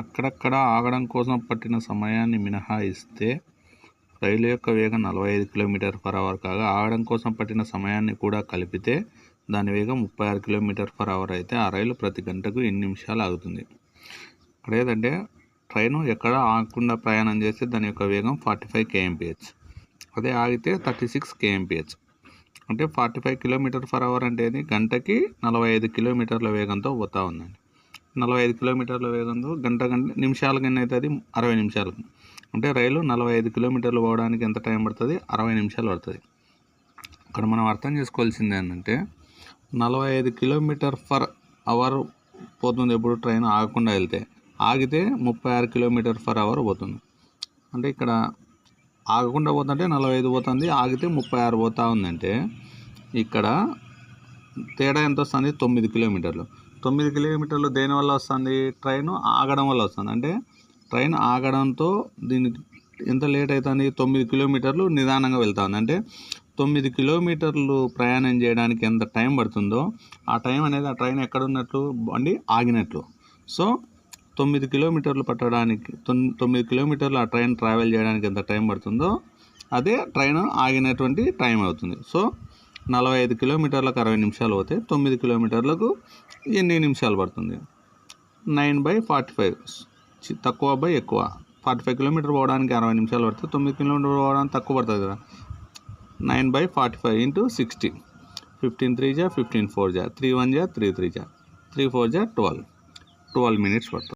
అక్కడక్కడ ఆగడం కోసం పట్టిన సమయాన్ని మినహాయిస్తే రైలు యొక్క వేగం 45 km/h కాగా ఆగడం కోసం పట్టిన సమయాన్ని కూడా కలిపితే దాని వేగం 36 km/h అయితే ఆ రైలు ప్రతి గంటకు ఎన్ని నిమిషాలు ఆగుతుంది? ఇక్కడ ఏదంటే ట్రైను ఎక్కడ ఆగకుండా ప్రయాణం చేస్తే దాని యొక్క వేగం 45 kmph, అదే ఆగితే 36 kmph. అంటే 45 km/h అంటే గంటకి 45 కిలోమీటర్ల వేగంతో పోతూ ఉందండి. 45 కిలోమీటర్ల వేగంతో నిమిషాలకు ఎన్ని అవుతుంది? 60 నిమిషాలకు. అంటే రైలు 45 కిలోమీటర్లు పోవడానికి ఎంత టైం పడుతుంది? 60 నిమిషాలు పడుతుంది. ఇక్కడ మనం అర్థం చేసుకోవాల్సింది ఏంటంటే 45 km/h పోతుంది ఎప్పుడు ట్రైన్ ఆగకుండా వెళ్తే, ఆగితే 36 km/h పోతుంది. అంటే ఇక్కడ ఆగకుండా పోతుంటే 45 పోతుంది, ఆగితే 36 పోతూ ఉందంటే ఇక్కడ తేడా ఎంత వస్తుంది? 9 కిలోమీటర్లు. 9 కిలోమీటర్లు దేనివల్ల వస్తుంది? ట్రైన్ ఆగడం వల్ల వస్తుంది. అంటే ట్రైన్ ఆగడంతో దీనికి ఎంత లేట్ అవుతుంది? 9 కిలోమీటర్లు నిదానంగా వెళ్తా ఉంది. అంటే 9 కిలోమీటర్లు ప్రయాణం చేయడానికి ఎంత టైం పడుతుందో ఆ టైం అనేది ఆ ట్రైన్ ఎక్కడ ఉన్నట్లు? బండి ఆగినట్లు. సో 9 కిలోమీటర్లు పట్టడానికి 9 కిలోమీటర్లు ఆ ట్రైన్ ట్రావెల్ చేయడానికి ఎంత టైం పడుతుందో అదే ట్రైన్ ఆగినటువంటి టైం అవుతుంది. సో 45 కిలోమీటర్లకు 60 నిమిషాలు పోతే 9 కిలోమీటర్లకు ఎన్ని నిమిషాలు పడుతుంది? 9/45, తక్కువ బై ఎక్కువ. 45 కిలోమీటర్ పోవడానికి 60 నిమిషాలు పడుతుంది, 9 కిలోమీటర్ పోవడానికి తక్కువ పడుతుంది కదా. 9/45 × 60. 15 3 15 4 3 1 3 3 3 4 12 minutes పడుతుంది.